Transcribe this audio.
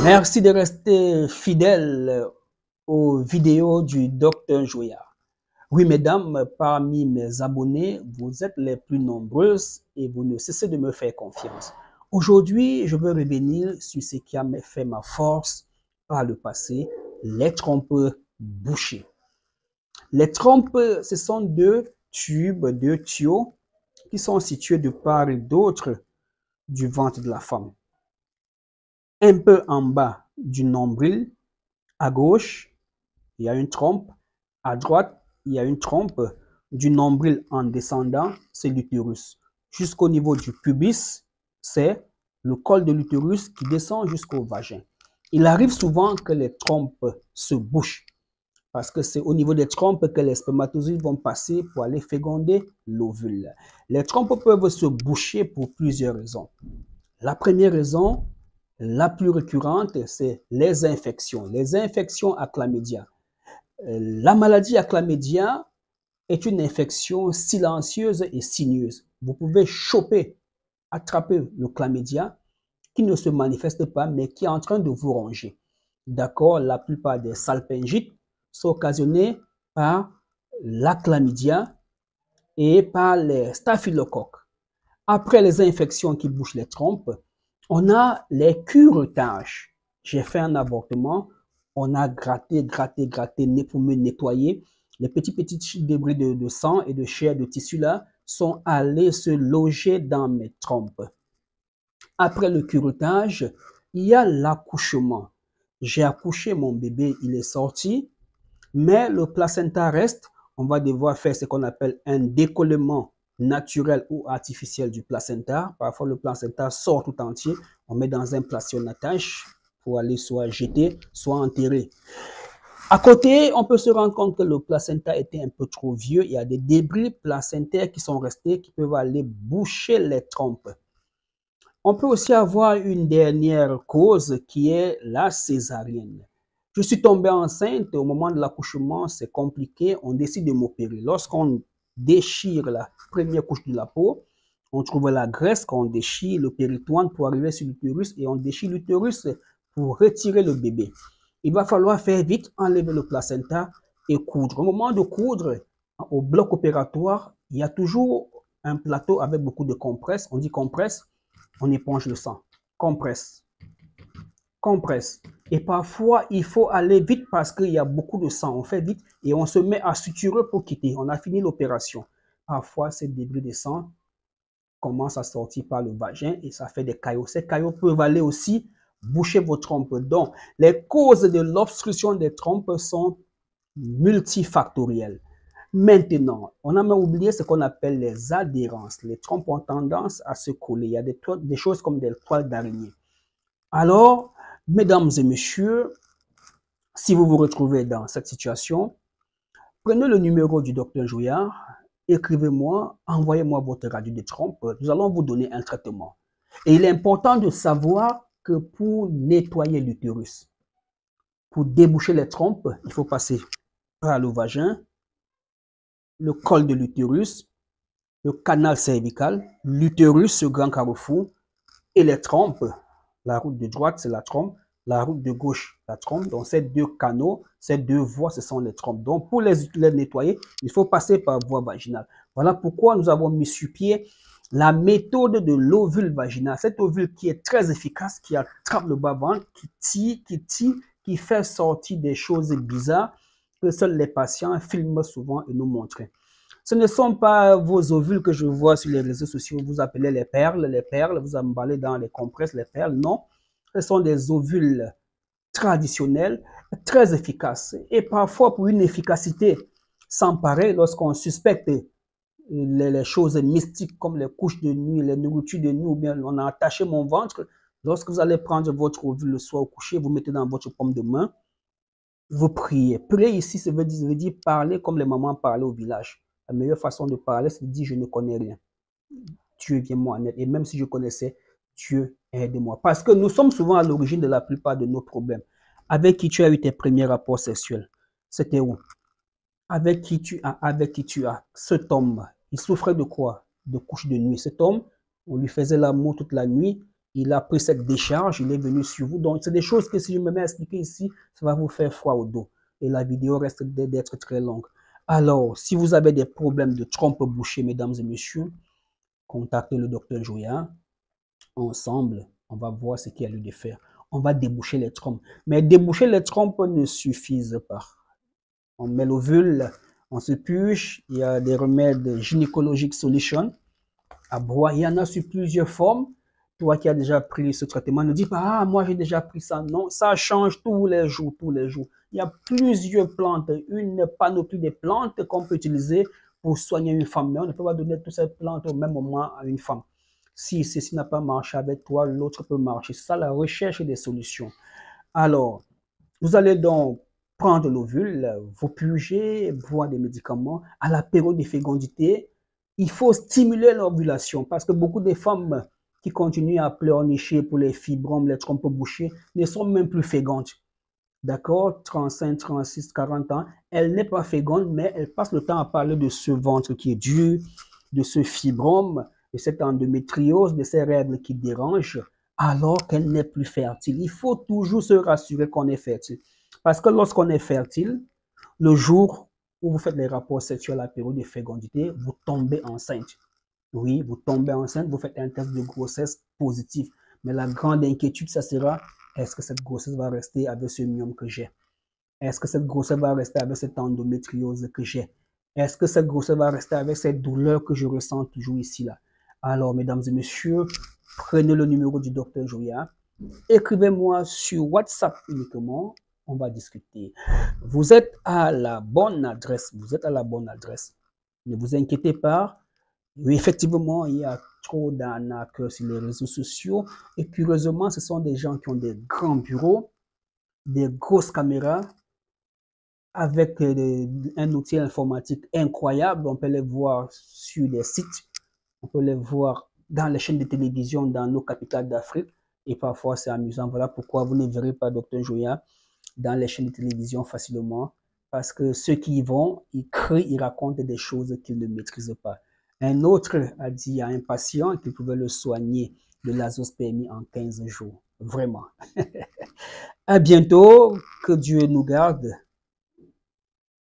Merci de rester fidèle aux vidéos du Docteur Joyard. Oui, mesdames, parmi mes abonnés, vous êtes les plus nombreuses et vous ne cessez de me faire confiance. Aujourd'hui, je veux revenir sur ce qui a fait ma force par le passé, les trompes bouchées. Les trompes, ce sont deux tubes, deux tuyaux qui sont situés de part et d'autre du ventre de la femme. Un peu en bas du nombril, à gauche, il y a une trompe. À droite, il y a une trompe. Du nombril en descendant, c'est l'utérus. Jusqu'au niveau du pubis, c'est le col de l'utérus qui descend jusqu'au vagin. Il arrive souvent que les trompes se bouchent parce que c'est au niveau des trompes que les spermatozoïdes vont passer pour aller féconder l'ovule. Les trompes peuvent se boucher pour plusieurs raisons. La première raison, la plus récurrente, c'est les infections à chlamydia. La maladie à chlamydia est une infection silencieuse et sinueuse. Vous pouvez attraper le chlamydia qui ne se manifeste pas, mais qui est en train de vous ronger. D'accord, la plupart des salpingites sont occasionnés par la chlamydia et par les staphylocoques. Après les infections qui bouchent les trompes, on a les curetages. J'ai fait un avortement, on a gratté pour me nettoyer. Les petits débris de sang et de chair, de tissu là, sont allés se loger dans mes trompes. Après le curetage, il y a l'accouchement. J'ai accouché mon bébé, il est sorti, mais le placenta reste. On va devoir faire ce qu'on appelle un décollement naturel ou artificiel du placenta. Parfois, le placenta sort tout entier. On met dans un placentatage pour aller soit jeter, soit enterrer. À côté, on peut se rendre compte que le placenta était un peu trop vieux. Il y a des débris placentaires qui sont restés, qui peuvent aller boucher les trompes. On peut aussi avoir une dernière cause qui est la césarienne. Je suis tombée enceinte au moment de l'accouchement, c'est compliqué, on décide de m'opérer. Lorsqu'on déchire la première couche de la peau, on trouve la graisse qu'on déchire, le péritoine pour arriver sur l'utérus et on déchire l'utérus pour retirer le bébé. Il va falloir faire vite, enlever le placenta et coudre. Au moment de coudre, au bloc opératoire, il y a toujours un plateau avec beaucoup de compresses. On dit compresse, on éponge le sang. Compresse. Compresse. Et parfois, il faut aller vite parce qu'il y a beaucoup de sang. On fait vite et on se met à suturer pour quitter. On a fini l'opération. Parfois, ces débris de sang commencent à sortir par le vagin et ça fait des caillots. Ces caillots peuvent aller aussi boucher vos trompes. Donc, les causes de l'obstruction des trompes sont multifactorielles. Maintenant, on a même oublié ce qu'on appelle les adhérences. Les trompes ont tendance à se coller. Il y a des choses comme des toiles d'araignée. Alors, mesdames et messieurs, si vous vous retrouvez dans cette situation, prenez le numéro du docteur Joyard, écrivez-moi, envoyez-moi votre radio de trompe. Nous allons vous donner un traitement. Et il est important de savoir que pour nettoyer l'utérus, pour déboucher les trompes, il faut passer par le vagin, le col de l'utérus, le canal cervical, l'utérus, ce grand carrefour, et les trompes. La route de droite, c'est la trompe. La route de gauche, la trompe. Donc, ces deux canaux, ces deux voies, ce sont les trompes. Donc, pour les nettoyer, il faut passer par voie vaginale. Voilà pourquoi nous avons mis sur pied la méthode de l'ovule vaginal. Cet ovule qui est très efficace, qui attrape le bas-ventre, qui tire, qui fait sortir des choses bizarres que seuls les patients filment souvent et nous montrent. Ce ne sont pas vos ovules que je vois sur les réseaux sociaux, vous appelez les perles, vous emballez dans les compresses les perles. Non, ce sont des ovules traditionnels, très efficaces. Et parfois, pour une efficacité sans pareil, lorsqu'on suspecte les choses mystiques comme les couches de nuit, les nourritures de nuit, ou bien on a attaché mon ventre, lorsque vous allez prendre votre ovule le soir au coucher, vous mettez dans votre paume de main, vous priez. Prier ici, ça veut dire parler comme les mamans parlaient au village. La meilleure façon de parler, c'est de dire je ne connais rien. Dieu viens-moi en aide. Et même si je connaissais, Dieu aide-moi. Parce que nous sommes souvent à l'origine de la plupart de nos problèmes. Avec qui tu as eu tes premiers rapports sexuels? C'était où? Avec qui tu as? Cet homme, il souffrait de quoi? De couches de nuit. Cet homme, on lui faisait l'amour toute la nuit. il a pris cette décharge, il est venu sur vous. Donc, c'est des choses que si je me mets à expliquer ici, ça va vous faire froid au dos. Et la vidéo reste d'être très longue. Alors, si vous avez des problèmes de trompe bouchée, mesdames et messieurs, contactez le docteur Joya. Ensemble, on va voir ce qu'il y a lieu de faire. On va déboucher les trompes. Mais déboucher les trompes ne suffit pas. On met l'ovule, on se puche. Il y a des remèdes gynécologiques solution à boire. Il y en a sur plusieurs formes. Toi qui as déjà pris ce traitement, ne dis pas, ah, moi j'ai déjà pris ça. Non, ça change tous les jours, tous les jours. Il y a plusieurs plantes, une panoplie de plantes qu'on peut utiliser pour soigner une femme. Mais on ne peut pas donner toutes ces plantes au même moment à une femme. Si ceci n'a pas marché avec toi, l'autre peut marcher. C'est ça la recherche des solutions. Alors, vous allez donc prendre l'ovule, vous purger, boire des médicaments. À la période de fécondité, il faut stimuler l'ovulation parce que beaucoup de femmes qui continuent à pleurnicher pour les fibromes, les trompes bouchées, ne sont même plus fécondes. D'accord? 35, 36, 40 ans. Elle n'est pas féconde, mais elle passe le temps à parler de ce ventre qui est dur, de ce fibrome, de cette endométriose, de ces règles qui dérangent, alors qu'elle n'est plus fertile. Il faut toujours se rassurer qu'on est fertile. Parce que lorsqu'on est fertile, le jour où vous faites les rapports sexuels à la période de fécondité, vous tombez enceinte. Oui, vous tombez enceinte, vous faites un test de grossesse positif. Mais la grande inquiétude, ça sera, est-ce que cette grossesse va rester avec ce myome que j'ai? Est-ce que cette grossesse va rester avec cette endométriose que j'ai? Est-ce que cette grossesse va rester avec cette douleur que je ressens toujours ici, là? Alors, mesdames et messieurs, prenez le numéro du docteur Joya. Écrivez-moi sur WhatsApp uniquement. On va discuter. Vous êtes à la bonne adresse. Vous êtes à la bonne adresse. Ne vous inquiétez pas. Oui, effectivement, il y a trop d'arnaques sur les réseaux sociaux. Et curieusement, ce sont des gens qui ont des grands bureaux, des grosses caméras, avec un outil informatique incroyable. On peut les voir sur des sites, on peut les voir dans les chaînes de télévision dans nos capitales d'Afrique. Et parfois, c'est amusant. Voilà pourquoi vous ne verrez pas Dr Joya dans les chaînes de télévision facilement. Parce que ceux qui y vont, ils crient, ils racontent des choses qu'ils ne maîtrisent pas. Un autre a dit à un patient qu'il pouvait le soigner de l'azospermie en 15 jours. Vraiment. À bientôt. Que Dieu nous garde.